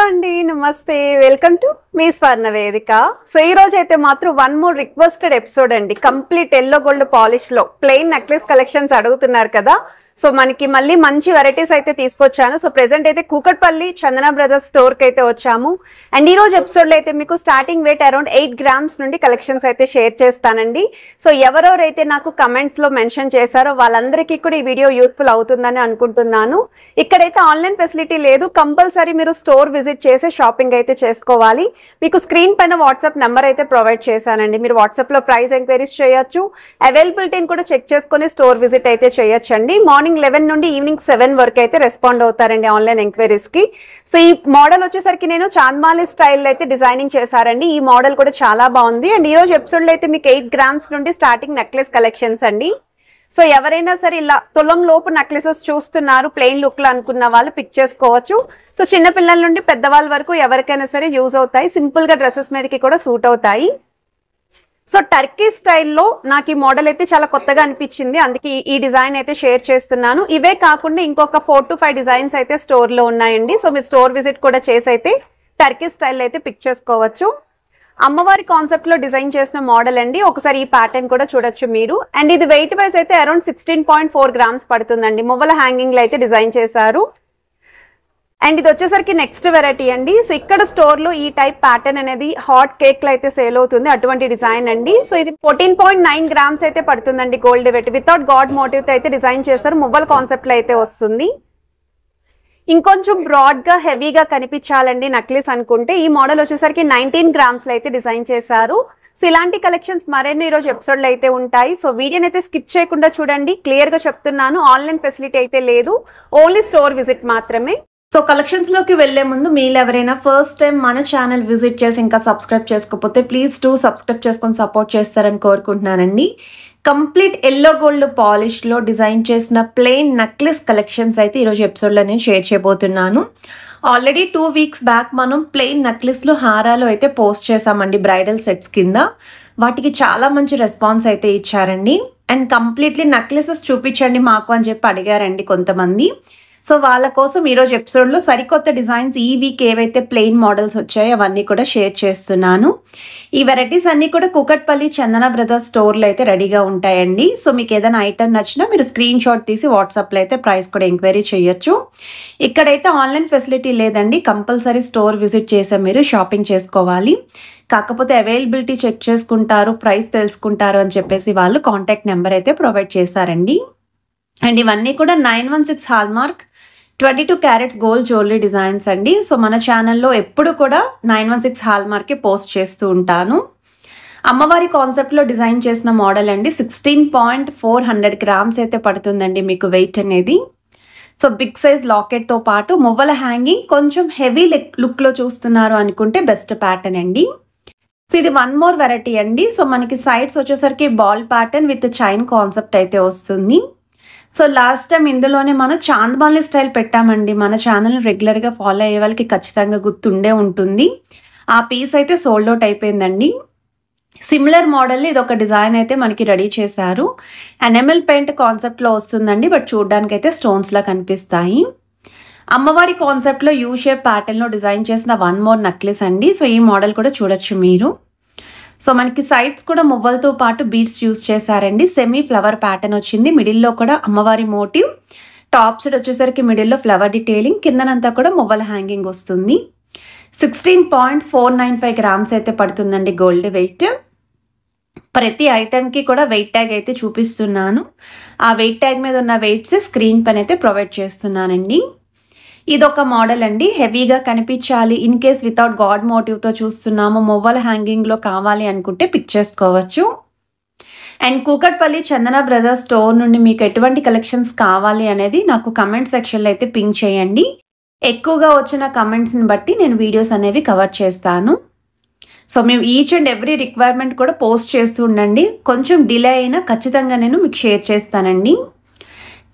అండి నమస్తే welcome to me స్వర్ణ వేదిక. సో ఈ రోజు అయితే మాత్రం వన్ మోర్ రిక్వెస్టెడ్ ఎపిసోడ్ అండి. కంప్లీట్ ఎల్లో గోల్డ్ పాలిష్ లో ప్లెయిన్ నెక్లెస్ కలెక్షన్స్ అడుగుతున్నారు కదా. సో మనకి మళ్ళీ మంచి వెరైటీస్ అయితే తీసుకొచ్చాను. సో ప్రెసెంట్ అయితే కూకట్పల్లి చందన బ్రదర్స్ స్టోర్ కి అయితే వచ్చాము. అండ్ ఈ రోజు ఎపిసోడ్ లో అయితే మీకు స్టార్టింగ్ వెయిట్ అరౌండ్ 8 grams నుండి కలెక్షన్స్ అయితే షేర్ చేస్తానండి. సో ఎవరెవరైతే నాకు కమెంట్స్ లో మెన్షన్ చేశారో వాళ్ళందరికీ కూడా ఈ వీడియో యూస్ఫుల్ అవుతుందని అనుకుంటున్నాను. ఇక్కడైతే ఆన్లైన్ ఫెసిలిటీ లేదు, కంపల్సరీ మీరు స్టోర్ విజిట్ చేసి షాపింగ్ అయితే చేసుకోవాలి. మీకు స్క్రీన్ పైన వాట్సాప్ నెంబర్ అయితే ప్రొవైడ్ చేశానండి. మీరు వాట్సాప్ లో ప్రైస్ ఎంక్వైరీస్ చేయొచ్చు, అవైలబిలిటీని కూడా చెక్ చేసుకుని స్టోర్ విజిట్ అయితే చేయొచ్చండి. మార్నింగ్ 11 నుండి ఈవినింగ్ 7 వరకు అయితే రెస్పాండ్ అవుతారండి ఆన్లైన్ ఎంక్వైరీస్ కి. సో ఈ మోడల్ వచ్చేసరికి నేను చాంద్మాలి స్టైల్ అయితే డిజైనింగ్ చేశారండి. ఈ మోడల్ కూడా చాలా బాగుంది. అండ్ ఈ రోజు ఎపిసోడ్ లో అయితే మీకు 8 grams నుండి స్టార్టింగ్ నెక్లెస్ కలెక్షన్స్ అండి. సో ఎవరైనా సరే ఇలా తులం లోపు నెక్లెసెస్ చూస్తున్నారు ప్లెయిన్ లుక్ లో అనుకున్న వాళ్ళు పిక్ చేసుకోవచ్చు. సో చిన్న పిల్లల నుండి పెద్దవాళ్ళ వరకు ఎవరికైనా సరే యూజ్ అవుతాయి. సింపుల్ గా డ్రెస్సెస్ మీదకి కూడా సూట్ అవుతాయి. సో టర్కీ స్టైల్లో నాకు ఈ మోడల్ అయితే చాలా కొత్తగా అనిపించింది, అందుకే ఈ డిజైన్ అయితే షేర్ చేస్తున్నాను. ఇవే కాకుండా ఇంకొక 4 to 5 డిజైన్స్ అయితే స్టోర్ లో ఉన్నాయండి. సో మీరు స్టోర్ విజిట్ కూడా చేసి అయితే టర్కీ స్టైల్ అయితే పిక్ చేసుకోవచ్చు. అమ్మవారి కాన్సెప్ట్ లో డిజైన్ చేసిన మోడల్ అండి. ఒకసారి ఈ ప్యాటర్న్ కూడా చూడొచ్చు మీరు. అండ్ ఇది వెయిట్ వైజ్ అయితే అరౌండ్ 16.4 grams పడుతుందండి. మువ్వల హ్యాంగింగ్ లో అయితే డిజైన్ చేశారు. అండ్ ఇది వచ్చేసరికి నెక్స్ట్ వెరైటీ అండి. సో ఇక్కడ స్టోర్ లో ఈ టైప్ ప్యాటర్న్ అనేది హాట్ కేక్ లో అయితే సేల్ అవుతుంది, అటువంటి డిజైన్ అండి. సో ఇది 14.9 grams అయితే పడుతుందండి. Gold weight without god motif తో అయితే డిజైన్ చేస్తారు. మువ్వల కాన్సెప్ట్ లో అయితే వస్తుంది. ఇంకొంచెం బ్రాడ్ గా హెవీగా కనిపించాలండి నెక్లెస్ అనుకుంటే ఈ మోడల్ వచ్చేసరికి 19 grams లో అయితే డిజైన్ చేశారు. సో ఇలాంటి కలెక్షన్స్ మరెన్నో ఈ రోజు ఎపిసోడ్ లో అయితే ఉంటాయి. సో వీడియోని అయితే స్కిప్ చేయకుండా చూడండి. క్లియర్ గా చెప్తున్నాను, ఆన్లైన్ ఫెసిలిటీ అయితే లేదు, ఓన్లీ స్టోర్ విజిట్ మాత్రమే. సో కలెక్షన్స్ లోకి వెళ్లే ముందు మీరు ఎవరైనా ఫస్ట్ టైం మన ఛానల్ విజిట్ చేసి ఇంకా సబ్స్క్రైబ్ చేసుకోకపోతే ప్లీజ్ సబ్స్క్రైబ్ చేసుకొని సపోర్ట్ చేస్తారని కోరుకుంటున్నానండి. కంప్లీట్ ఎల్లో గోల్డ్ పాలిష్ లో డిజైన్ చేసిన ప్లెయిన్ నెక్లెస్ కలెక్షన్స్ అయితే ఈరోజు ఎపిసోడ్ లో నేను షేర్ చేయబోతున్నాను. ఆల్రెడీ 2 weeks బ్యాక్ మనం ప్లెయిన్ నెక్లెస్ లో హారాలు అయితే పోస్ట్ చేసామండి బ్రైడల్ సెట్స్ కింద. వాటికి చాలా మంచి రెస్పాన్స్ అయితే ఇచ్చారండి. అండ్ కంప్లీట్లీ నెక్లెసెస్ చూపించండి మాకు అని చెప్పి అడిగారండి కొంతమంది. సో వాళ్ళ కోసం ఈరోజు ఎపిసోడ్లో సరికొత్త డిజైన్స్ ఈ వీక్ ఏవైతే ప్లెయిన్ మోడల్స్ వచ్చాయో అవన్నీ కూడా షేర్ చేస్తున్నాను. ఈ వెరైటీస్ అన్నీ కూడా కూకట్పల్లి చందన బ్రదర్స్ స్టోర్లో అయితే రెడీగా ఉంటాయండి. సో మీకు ఏదైనా ఐటమ్ నచ్చినా మీరు స్క్రీన్ షాట్ తీసి వాట్సాప్లో అయితే ప్రైస్ కూడా ఎంక్వైరీ చేయొచ్చు. ఇక్కడైతే ఆన్లైన్ ఫెసిలిటీ లేదండి, కంపల్సరీ స్టోర్ విజిట్ చేసే మీరు షాపింగ్ చేసుకోవాలి. కాకపోతే అవైలబిలిటీ చెక్ చేసుకుంటారు, ప్రైస్ తెలుసుకుంటారు అని చెప్పేసి వాళ్ళు కాంటాక్ట్ నెంబర్ అయితే ప్రొవైడ్ చేశారండి. అండ్ ఇవన్నీ కూడా 916 hallmark 22 carats gold jewellery designs అండి. సో మన ఛానల్లో ఎప్పుడు కూడా 916 హాల్మార్కే పోస్ట్ చేస్తూ ఉంటాను. అమ్మవారి కాన్సెప్ట్లో డిజైన్ చేసిన మోడల్ అండి. 16.400 grams అయితే పడుతుందండి మీకు వెయిట్ అనేది. సో బిగ్ సైజ్ లాకెట్తో పాటు మువ్వల హ్యాంగింగ్, కొంచెం హెవీ లుక్లో చూస్తున్నారు అనుకుంటే బెస్ట్ ప్యాటర్న్ అండి. సో ఇది వన్ మోర్ వెరైటీ అండి. సో మనకి సైడ్స్ వచ్చేసరికి ball pattern with chain concept అయితే వస్తుంది. సో లాస్ట్ టైం ఇందులోనే మనం చాంద్మాలి స్టైల్ పెట్టామండి. మన ఛానల్ని రెగ్యులర్గా ఫాలో అయ్యే వాళ్ళకి ఖచ్చితంగా గుర్తుండే ఉంటుంది. ఆ పీస్ అయితే సోల్డ్ అవుట్ అయిపోయిందండి. సిమిలర్ మోడల్ ఇది ఒక డిజైన్ అయితే మనకి రెడీ చేశారు. ఎనామెల్ పెయింట్ కాన్సెప్ట్లో వస్తుందండి, బట్ చూడడానికి అయితే స్టోన్స్లా కనిపిస్తాయి. అమ్మవారి కాన్సెప్ట్లో యూ షేప్ ప్యాటర్న్లో డిజైన్ చేసిన వన్ మోర్ నెక్లెస్ అండి. సో ఈ మోడల్ కూడా చూడొచ్చు మీరు. సో మనకి సైడ్స్ కూడా మువ్వలతో పాటు బీడ్స్ యూజ్ చేశారండి. సెమీ ఫ్లవర్ ప్యాటర్న్ వచ్చింది. మిడిల్లో కూడా అమ్మవారి మోటివ్, టాప్ సైడ్ వచ్చేసరికి మిడిల్లో ఫ్లవర్ డీటెయిలింగ్, కిందనంతా కూడా మువ్వల హ్యాంగింగ్ వస్తుంది. 16.495 grams అయితే పడుతుందండి గోల్డ్ వెయిట్. ప్రతి ఐటెంకి కూడా వెయిట్ ట్యాగ్ అయితే చూపిస్తున్నాను. ఆ వెయిట్ ట్యాగ్ మీద ఉన్న వెయిట్స్ స్క్రీన్ పైన అయితే ప్రొవైడ్ చేస్తున్నానండి. ఇదొక మోడల్ అండి. హెవీగా కనిపించాలి, ఇన్ కేస్ వితౌట్ గాడ్ మోటివ్తో చూస్తున్నాము, మువ్వల హ్యాంగింగ్లో కావాలి అనుకుంటే పిక్ చేసుకోవచ్చు. And Kukatpally Chandana brothers store నుండి మీకు ఎటువంటి కలెక్షన్స్ కావాలి అనేది నాకు కమెంట్ సెక్షన్లో అయితే పింక్ చేయండి. ఎక్కువగా వచ్చిన కమెంట్స్ని బట్టి నేను వీడియోస్ అనేవి కవర్ చేస్తాను. సో మేము ఈచ్ అండ్ ఎవ్రీ రిక్వైర్మెంట్ కూడా పోస్ట్ చేస్తూ ఉండండి. కొంచెం డిలే అయినా ఖచ్చితంగా నేను మీకు షేర్ చేస్తానండి.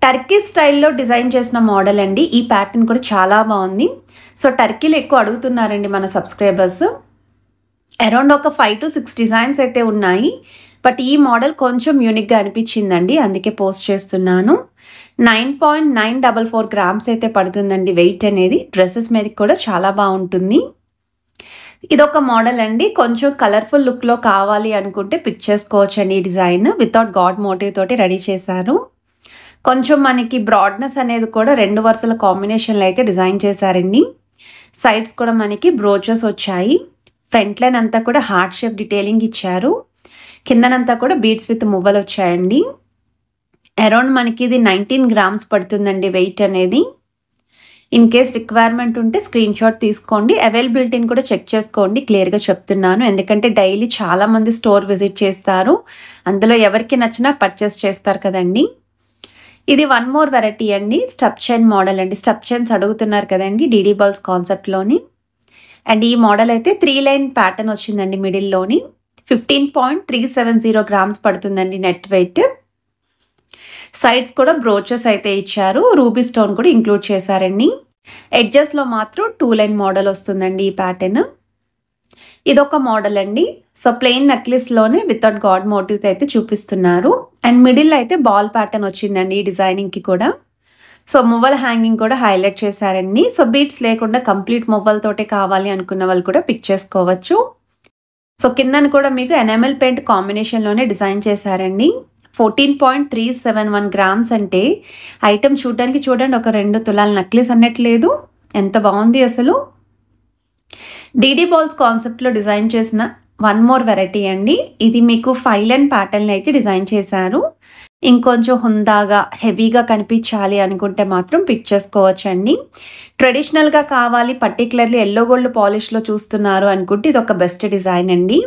టర్కీ స్టైల్లో డిజైన్ చేసిన మోడల్ అండి. ఈ ప్యాటర్న్ కూడా చాలా బాగుంది. సో టర్కీలో ఎక్కువ అడుగుతున్నారండి మన సబ్స్క్రైబర్స్. అరౌండ్ ఒక 5 to 6 డిజైన్స్ అయితే ఉన్నాయి. బట్ ఈ మోడల్ కొంచెం యూనిక్గా అనిపించిందండి, అందుకే పోస్ట్ చేస్తున్నాను. 9.944 గ్రామ్స్ అయితే పడుతుందండి వెయిట్ అనేది. డ్రెస్సెస్ మీదకి కూడా చాలా బాగుంటుంది. ఇదొక మోడల్ అండి, కొంచెం కలర్ఫుల్ లుక్లో కావాలి అనుకుంటే పిక్ చేసుకోవచ్చు అండి. ఈ డిజైన్ వితౌట్ గాడ్ మోటివ్ తోటి రెడీ చేశారు. కొంచెం మనకి బ్రాడ్నెస్ అనేది కూడా 2 వరుసల కాంబినేషన్లో అయితే డిజైన్ చేశారండి. సైడ్స్ కూడా మనకి బ్రోచెస్ వచ్చాయి. ఫ్రంట్ లైన్ అంతా కూడా హార్ట్ షేప్ డీటెయిలింగ్ ఇచ్చారు. కిందనంతా కూడా బీడ్స్ విత్ మువ్వలు వచ్చాయండి. అరౌండ్ మనకి ఇది 19 గ్రామ్స్ పడుతుందండి వెయిట్ అనేది. ఇన్ కేస్ రిక్వైర్మెంట్ ఉంటే స్క్రీన్ షాట్ తీసుకోండి. అవైలబిలిటీని కూడా చెక్ చేసుకోండి, క్లియర్గా చెప్తున్నాను. ఎందుకంటే డైలీ చాలామంది స్టోర్ విజిట్ చేస్తారు, అందులో ఎవరికి నచ్చినా పర్చేస్ చేస్తారు కదండి. ఇది వన్ మోర్ వెరైటీ అండి, స్టప్ చైన్ మోడల్ అండి. స్టప్ చైన్స్ అడుగుతున్నారు కదండి డీడీ బాల్స్ కాన్సెప్ట్లోని. అండ్ ఈ మోడల్ అయితే 3 లైన్ ప్యాటర్న్ వచ్చిందండి మిడిల్లోని. 15.370 గ్రామ్స్ పడుతుందండి నెట్ వెయిట్. సైడ్స్ కూడా బ్రోచెస్ అయితే ఇచ్చారు, రూబీ స్టోన్ కూడా ఇంక్లూడ్ చేశారండి. ఎడ్జెస్లో మాత్రం 2 లైన్ మోడల్ వస్తుందండి ఈ ప్యాటర్న్. ఇదొక మోడల్ అండి. సో ప్లెయిన్ నెక్లెస్లోనే వితౌట్ గాడ్ మోటివ్ అయితే చూపిస్తున్నారు. అండ్ మిడిల్ అయితే బాల్ ప్యాటర్న్ వచ్చిందండి ఈ డిజైనింగ్కి కూడా. సో మువ్వల హ్యాంగింగ్ కూడా హైలైట్ చేశారండి. సో బీట్స్ లేకుండా కంప్లీట్ మువ్వలతోటే కావాలి అనుకున్న వాళ్ళు కూడా పిక్ చేసుకోవచ్చు. సో కిందను కూడా మీకు ఎనామెల్ పెయింట్ కాంబినేషన్లోనే డిజైన్ చేశారండి. 14.371 గ్రామ్స్ అంటే ఐటమ్ చూడడానికి చూడండి ఒక 2 తులాల నెక్లెస్ అన్నట్లేదు, ఎంత బాగుంది అసలు. డీడీ బాల్స్ కాన్సెప్ట్లో డిజైన్ చేసిన వన్ మోర్ వెరైటీ అండి. ఇది మీకు 5 లైన్ ప్యాటర్న్ అయితే డిజైన్ చేశారు. ఇంకొంచెం హుందాగా హెవీగా కనిపించాలి అనుకుంటే మాత్రం పిక్ చేసుకోవచ్చండి. ట్రెడిషనల్గా కావాలి, పర్టికులర్లీ ఎల్లో గోల్డ్ పాలిష్లో చూస్తున్నారు అనుకుంటే ఇది ఒక బెస్ట్ డిజైన్ అండి.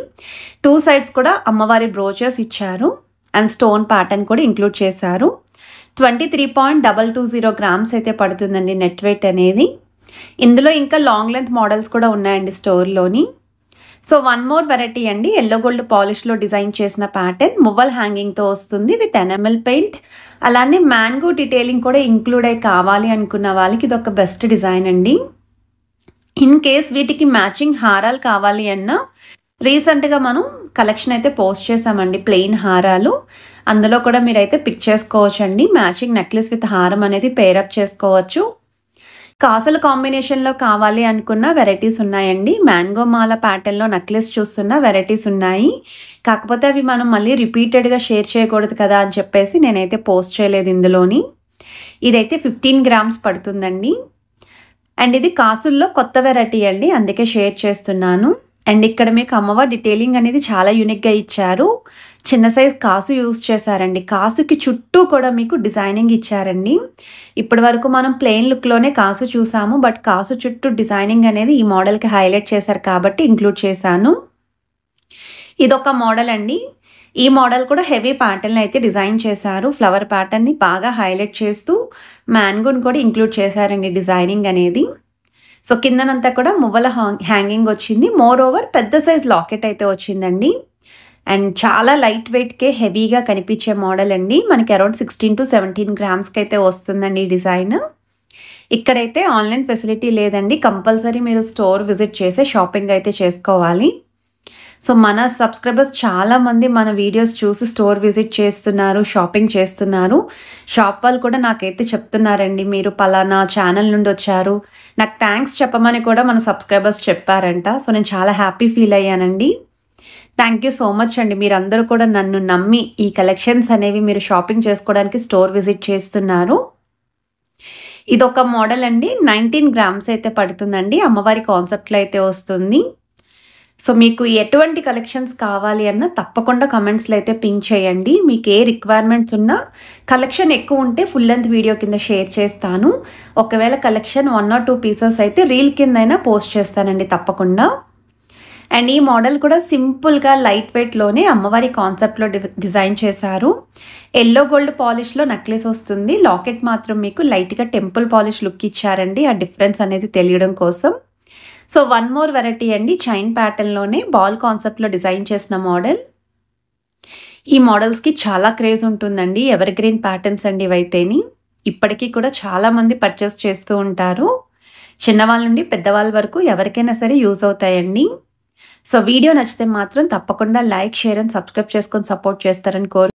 2 సైడ్స్ కూడా అమ్మవారి బ్రోచెస్ ఇచ్చారు అండ్ స్టోన్ ప్యాటర్న్ కూడా ఇంక్లూడ్ చేశారు. 23.220 గ్రామ్స్ అయితే పడుతుందండి నెట్ వెయిట్ అనేది. ఇందులో ఇంకా లాంగ్ లెంత్ మోడల్స్ కూడా ఉన్నాయండి స్టోర్లోని. సో వన్ మోర్ వెరైటీ అండి, ఎల్లో గోల్డ్ పాలిష్లో డిజైన్ చేసిన ప్యాటర్న్ మువ్వల్ హ్యాంగింగ్తో వస్తుంది విత్ ఎనామెల్ పెయింట్. అలానే మ్యాంగో డీటెయిలింగ్ కూడా ఇంక్లూడ్ అయి కావాలి అనుకున్న వాళ్ళకి ఇది ఒక బెస్ట్ డిజైన్ అండి. ఇన్ కేస్ వీటికి మ్యాచింగ్ హారాలు కావాలి అన్నా రీసెంట్గా మనం కలెక్షన్ అయితే పోస్ట్ చేసామండి, ప్లెయిన్ హారాలు. అందులో కూడా మీరైతే పిక్ చేసుకోవచ్చు అండి. మ్యాచింగ్ నెక్లెస్ విత్ హారం అనేది పేరప్ చేసుకోవచ్చు. కాసుల కాంబినేషన్లో కావాలి అనుకున్న వెరైటీస్ ఉన్నాయండి. మ్యాంగో మాల ప్యాటర్న్లో నెక్లెస్ చూస్తున్న వెరైటీస్ ఉన్నాయి. కాకపోతే అవి మనం మళ్ళీ రిపీటెడ్గా షేర్ చేయకూడదు కదా అని చెప్పేసి నేనైతే పోస్ట్ చేయలేదు ఇందులోని. ఇదైతే 15 గ్రామ్స్ పడుతుందండి. అండ్ ఇది కాసుల్లో కొత్త వెరైటీ అండి, అందుకే షేర్ చేస్తున్నాను. అండ్ ఇక్కడ మీకు అమ్మవారి డీటెయిలింగ్ అనేది చాలా యూనిక్గా ఇచ్చారు. చిన్న సైజ్ కాసు యూస్ చేశారండి. కాసుకి చుట్టూ కూడా మీకు డిజైనింగ్ ఇచ్చారండి. ఇప్పటి వరకు మనం ప్లెయిన్ లుక్లోనే కాసు చూసాము, బట్ కాసు చుట్టూ డిజైనింగ్ అనేది ఈ మోడల్కి హైలైట్ చేశారు కాబట్టి ఇంక్లూడ్ చేశాను. ఇదొక మోడల్ అండి. ఈ మోడల్ కూడా హెవీ ప్యాటర్న్ అయితే డిజైన్ చేశారు. ఫ్లవర్ ప్యాటర్న్ని బాగా హైలైట్ చేస్తూ మ్యాంగోని కూడా ఇంక్లూడ్ చేశారండి డిజైనింగ్ అనేది. సో కిందనంతా కూడా మువ్వల హ్యాంగింగ్ వచ్చింది. మోర్ ఓవర్ పెద్ద సైజ్ లాకెట్ అయితే వచ్చిందండి. అండ్ చాలా లైట్ వెయిట్కే హెవీగా కనిపించే మోడల్ అండి. మనకి అరౌండ్ 16 to 17 గ్రామ్స్కి అయితే వస్తుందండి ఈ డిజైన్. ఇక్కడైతే ఆన్లైన్ ఫెసిలిటీ లేదండి, కంపల్సరీ మీరు స్టోర్ విజిట్ చేసి షాపింగ్ అయితే చేసుకోవాలి. సో మన సబ్స్క్రైబర్స్ చాలామంది మన వీడియోస్ చూసి స్టోర్ విజిట్ చేస్తున్నారు, షాపింగ్ చేస్తున్నారు. షాప్ వాళ్ళు కూడా నాకైతే చెప్తున్నారండి, మీరు పలానా ఛానల్ నుండి వచ్చారు, నాకు థ్యాంక్స్ చెప్పమని కూడా మన సబ్స్క్రైబర్స్ చెప్పారంట. సో నేను చాలా హ్యాపీ ఫీల్ అయ్యానండి. థ్యాంక్ యూ సో మచ్ అండి. మీరందరూ కూడా నన్ను నమ్మి ఈ కలెక్షన్స్ అనేవి మీరు షాపింగ్ చేసుకోవడానికి స్టోర్ విజిట్ చేస్తున్నారు. ఇదొక మోడల్ అండి, 19 గ్రామ్స్ అయితే పడుతుందండి. అమ్మవారి కాన్సెప్ట్లో అయితే వస్తుంది. సో మీకు ఎటువంటి కలెక్షన్స్ కావాలి అన్నా తప్పకుండా కమెంట్స్లో అయితే పింక్ చేయండి. మీకు ఏ రిక్వైర్మెంట్స్ ఉన్నా, కలెక్షన్ ఎక్కువ ఉంటే ఫుల్ లెంత్ వీడియో కింద షేర్ చేస్తాను. ఒకవేళ కలెక్షన్ 1 or 2 పీసెస్ అయితే రీల్ కిందైనా పోస్ట్ చేస్తానండి తప్పకుండా. అండ్ ఈ మోడల్ కూడా సింపుల్గా లైట్ వెయిట్లోనే అమ్మవారి కాన్సెప్ట్లో డిజైన్ చేశారు. ఎల్లో గోల్డ్ పాలిష్లో నెక్లెస్ వస్తుంది. లాకెట్ మాత్రం మీకు లైట్గా టెంపుల్ పాలిష్ లుక్ ఇచ్చారండి, ఆ డిఫరెన్స్ అనేది తెలియడం కోసం. సో వన్ మోర్ వెరైటీ అండి, చైన్ ప్యాటర్న్లోనే బాల్ కాన్సెప్ట్లో డిజైన్ చేసిన మోడల్. ఈ మోడల్స్కి చాలా క్రేజ్ ఉంటుందండి, ఎవర్ గ్రీన్ ప్యాటర్న్స్ అండి ఇవైతేని. ఇప్పటికీ కూడా చాలామంది పర్చేస్ చేస్తూ ఉంటారు. చిన్నవాళ్ళ నుండి పెద్దవాళ్ళ వరకు ఎవరికైనా సరే యూజ్ అవుతాయండి. సో వీడియో నచ్చితే మాత్రం తప్పకుండా లైక్, షేర్ అండ్ సబ్స్క్రైబ్ చేసుకొని సపోర్ట్ చేస్తారని